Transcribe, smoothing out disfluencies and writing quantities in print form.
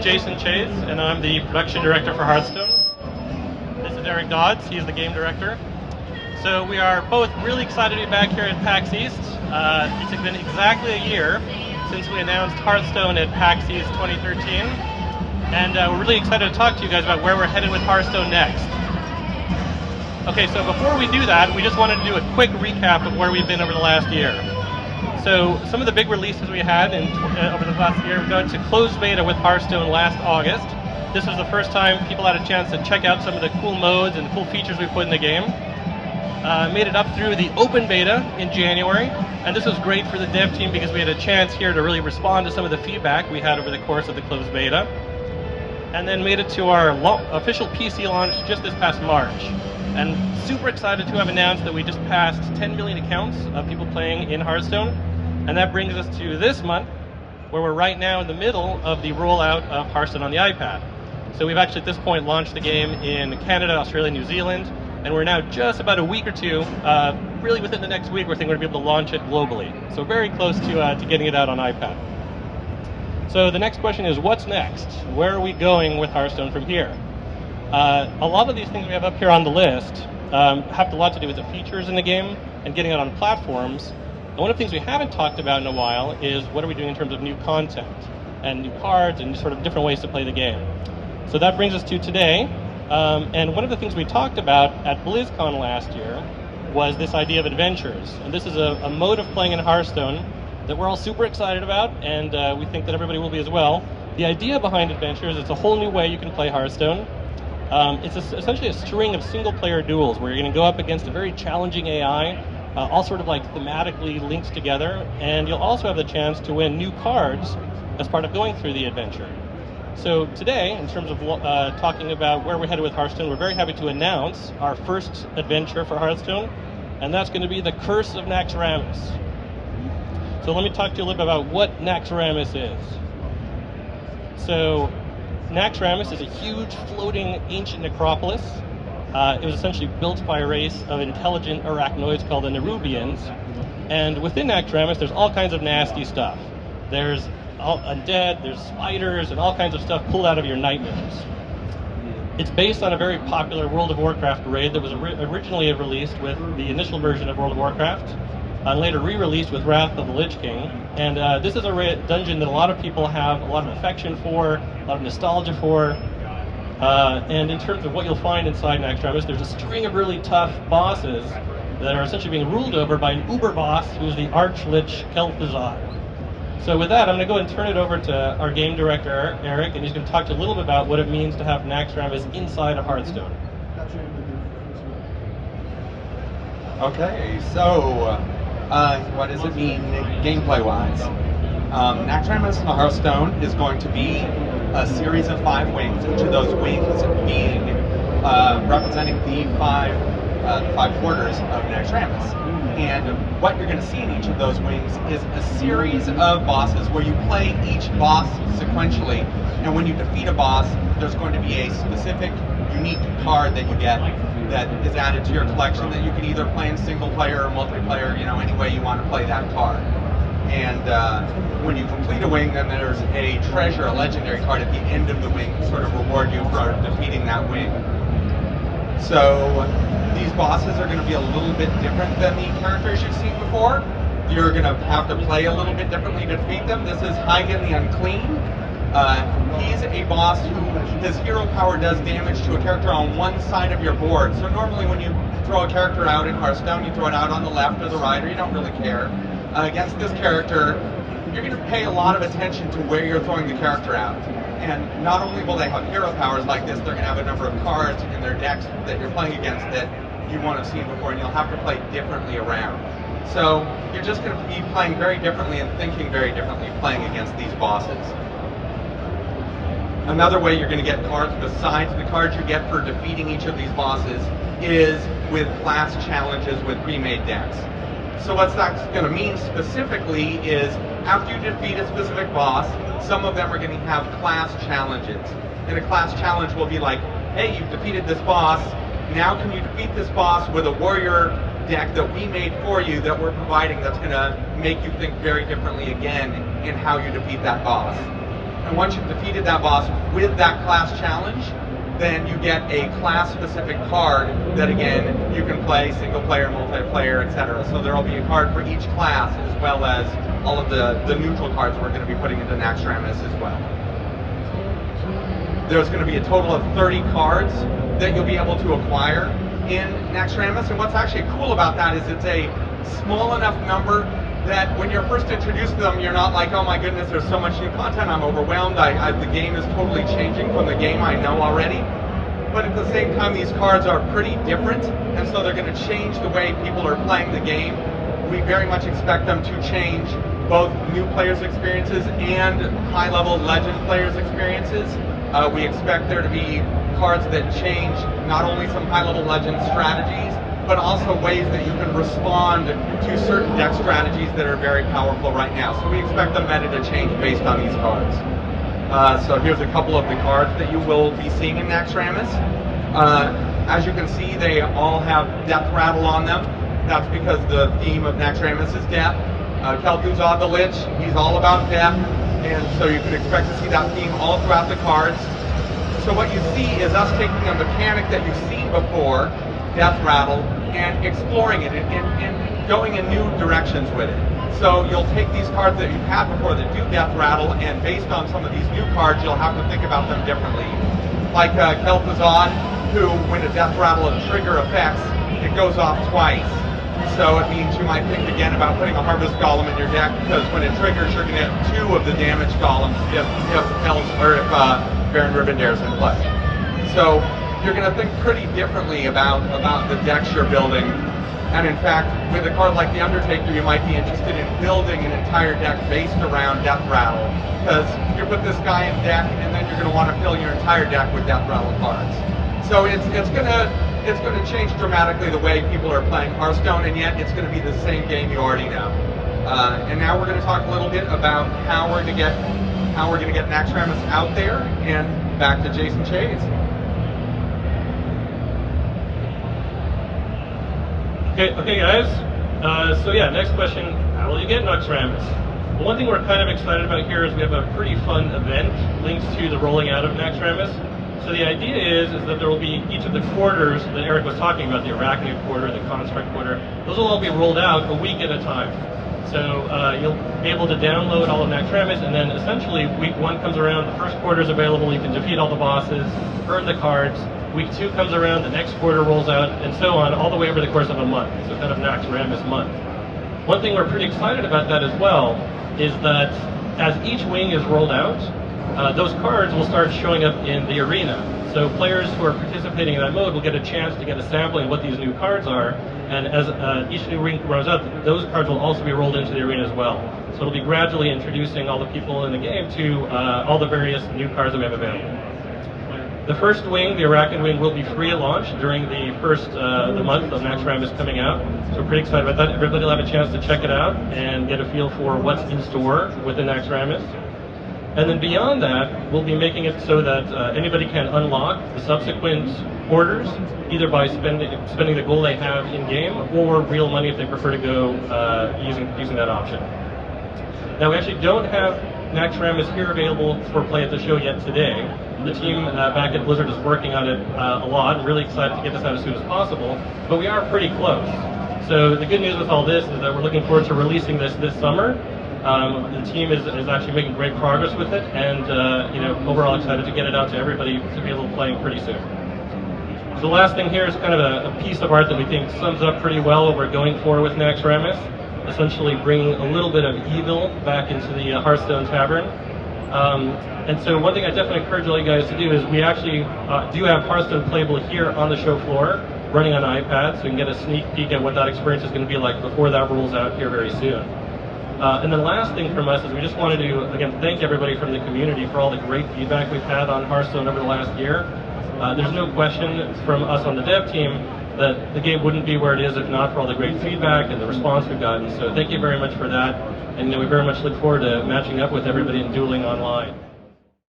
Jason Chayes, and I'm the production director for Hearthstone. This is Eric Dodds, he's the game director. So we are both really excited to be back here at PAX East. It's been exactly a year since we announced Hearthstone at PAX East 2013. And we're really excited to talk to you guys about where we're headed with Hearthstone next. Okay, so before we do that, we just wanted to do a quick recap of where we've been over the last year. So some of the big releases we had over the last year, we got to closed beta with Hearthstone last August. This was the first time people had a chance to check out some of the cool modes and cool features we put in the game. Made it up through the open beta in January, and this was great for the dev team because we had a chance here to really respond to some of the feedback we had over the course of the closed beta. And then made it to our official PC launch just this past March. And super excited to have announced that we just passed 10 million accounts of people playing in Hearthstone. And that brings us to this month, where we're right now in the middle of the rollout of Hearthstone on the iPad. So we've actually at this point launched the game in Canada, Australia, New Zealand, and we're now just about a week or two, really within the next week, we're thinking we're going to be able to launch it globally. So very close to getting it out on iPad. So the next question is, what's next? Where are we going with Hearthstone from here? A lot of these things we have up here on the list have a lot to do with the features in the game and getting it on platforms. And one of the things we haven't talked about in a while is what are we doing in terms of new content and new cards and sort of different ways to play the game. So that brings us to today. And one of the things we talked about at BlizzCon last year was this idea of adventures. And this is a mode of playing in Hearthstone that we're all super excited about, and we think that everybody will be as well. The idea behind adventures, it's a whole new way you can play Hearthstone. It's essentially a string of single-player duels where you're going to go up against a very challenging AI, all sort of like thematically linked together, and you'll also have the chance to win new cards as part of going through the adventure. So today, in terms of talking about where we're headed with Hearthstone, we're very happy to announce our first adventure for Hearthstone, and that's going to be the Curse of Naxxramas. So let me talk to you a little bit about what Naxxramas is. So Naxxramas is a huge floating ancient necropolis. It was essentially built by a race of intelligent arachnoids called the Nerubians. And within Naxxramas, there's all kinds of nasty stuff. There's undead, there's spiders, and all kinds of stuff pulled out of your nightmares. It's based on a very popular World of Warcraft raid that was originally released with the initial version of World of Warcraft, and later re-released with Wrath of the Lich King. And this is a dungeon that a lot of people have a lot of affection for, a lot of nostalgia for. And in terms of what you'll find inside Naxxramas, there's a string of really tough bosses that are essentially being ruled over by an uber boss who's the Arch-Lich Kel'Thuzad. So with that, I'm going to go and turn it over to our game director, Eric, and he's going to talk to you a little bit about what it means to have Naxxramas inside of Hearthstone. Okay, so what does it mean gameplay-wise? Naxxramas in Hearthstone is going to be a series of 5 wings, each of those wings being representing the five quarters of Naxxramas. And what you're going to see in each of those wings is a series of bosses where you play each boss sequentially, and when you defeat a boss, there's going to be a specific, unique card that you get that is added to your collection that you can either play in single player or multiplayer, any way you want to play that card. And when you complete a wing, then there's a treasure, a legendary card at the end of the wing to sort of reward you for defeating that wing. So these bosses are going to be a little bit different than the characters you've seen before. You're going to have to play a little bit differently to defeat them. This is Hygen the Unclean. He's a boss who his hero power does damage to a character on one side of your board. So normally when you throw a character out in Hearthstone, you throw it out on the left or the right, or you don't really care. Against this character, you're going to pay a lot of attention to where you're throwing the character out. And not only will they have hero powers like this, they're going to have a number of cards in their decks that you're playing against that you won't have seen before, and you'll have to play differently around. So you're just going to be playing very differently and thinking very differently playing against these bosses. Another way you're going to get cards besides the cards you get for defeating each of these bosses is with class challenges with pre-made decks. So what that's going to mean specifically is after you defeat a specific boss, some of them are going to have class challenges. And a class challenge will be like, hey, you've defeated this boss, now can you defeat this boss with a warrior deck that we made for you that we're providing that's going to make you think very differently again in how you defeat that boss. And once you've defeated that boss with that class challenge, then you get a class-specific card that, again, you can play single player, multiplayer, etc. So there will be a card for each class, as well as all of the neutral cards we're going to be putting into Naxxramas as well. There's going to be a total of 30 cards that you'll be able to acquire in Naxxramas, and what's actually cool about that is it's a small enough number that when you're first introduced to them, you're not like, oh my goodness, there's so much new content, I'm overwhelmed, the game is totally changing from the game I know already. But at the same time, these cards are pretty different, and so they're going to change the way people are playing the game. We very much expect them to change both new players' experiences and high-level legend players' experiences. We expect there to be cards that change not only some high-level legend strategies, but also ways that you can respond to certain deck strategies that are very powerful right now. So we expect the meta to change based on these cards. So here's a couple of the cards that you will be seeing in Naxxramas. As you can see, they all have Death Rattle on them. That's because the theme of Naxxramas is death. Kel'Thuzad the Lich, he's all about death, and so you can expect to see that theme all throughout the cards. So what you see is us taking a mechanic that you've seen before, Death Rattle, and exploring it and going in new directions with it. So you'll take these cards that you've had before that do Death Rattle, and based on some of these new cards, you'll have to think about them differently. Like Kel'Thuzad, who, when a Death Rattle of trigger effects, it goes off twice. So it means you might think again about putting a Harvest Golem in your deck, because when it triggers, you're going to get 2 of the damage golems if Baron Rivendell's in play. So you're going to think pretty differently about the decks you're building. And in fact, with a card like the Undertaker, you might be interested in building an entire deck based around Death Rattle, because you put this guy in deck, and then you're going to want to fill your entire deck with Death Rattle cards. So it's going to change dramatically the way people are playing Hearthstone, and yet it's going to be the same game you already know. And now we're going to talk a little bit about how we're going to get Naxxramas out there, and back to Jason Chayes. Okay guys, so yeah, next question, how will you get Naxxramas? Well, one thing we're kind of excited about here is we have a pretty fun event linked to the rolling out of Naxxramas. So the idea is that there will be each of the quarters that Eric was talking about, the Arachnid quarter, the Construct quarter, those will all be rolled out a week at a time. So you'll be able to download all of Naxxramas, and then essentially week 1 comes around, the first quarter is available, you can defeat all the bosses, earn the cards. Week 2 comes around, the next quarter rolls out, and so on, all the way over the course of a month. So kind of Naxxramas month. One thing we're pretty excited about that as well is that as each wing is rolled out, those cards will start showing up in the arena. So players who are participating in that mode will get a chance to get a sampling of what these new cards are, and as each new wing runs out, those cards will also be rolled into the arena as well. So it'll be gradually introducing all the people in the game to all the various new cards that we have available. The first wing, the Arachnid wing, will be free at launch during the first the month of Naxxramas coming out. So we're pretty excited about that. Everybody will have a chance to check it out and get a feel for what's in store within Naxxramas. And then beyond that, we'll be making it so that anybody can unlock the subsequent orders, either by spending the gold they have in-game, or real money if they prefer to go using that option. Now we actually don't have Naxxramas here available for play at the show yet today. The team back at Blizzard is working on it a lot, and really excited to get this out as soon as possible, but we are pretty close. So the good news with all this is that we're looking forward to releasing this summer. The team is actually making great progress with it, and overall excited to get it out to everybody to be able to play pretty soon. So the last thing here is kind of a piece of art that we think sums up pretty well what we're going for with Naxxramas, essentially bringing a little bit of evil back into the Hearthstone Tavern. And so one thing I definitely encourage all you guys to do is we actually do have Hearthstone playable here on the show floor, running on iPad, so you can get a sneak peek at what that experience is going to be like before that rolls out here very soon. And then last thing from us is we just wanted to, again, thank everybody from the community for all the great feedback we've had on Hearthstone over the last year. There's no question from us on the dev team that the game wouldn't be where it is if not for all the great feedback and the response we've gotten. So thank you very much for that, and we very much look forward to matching up with everybody and dueling online.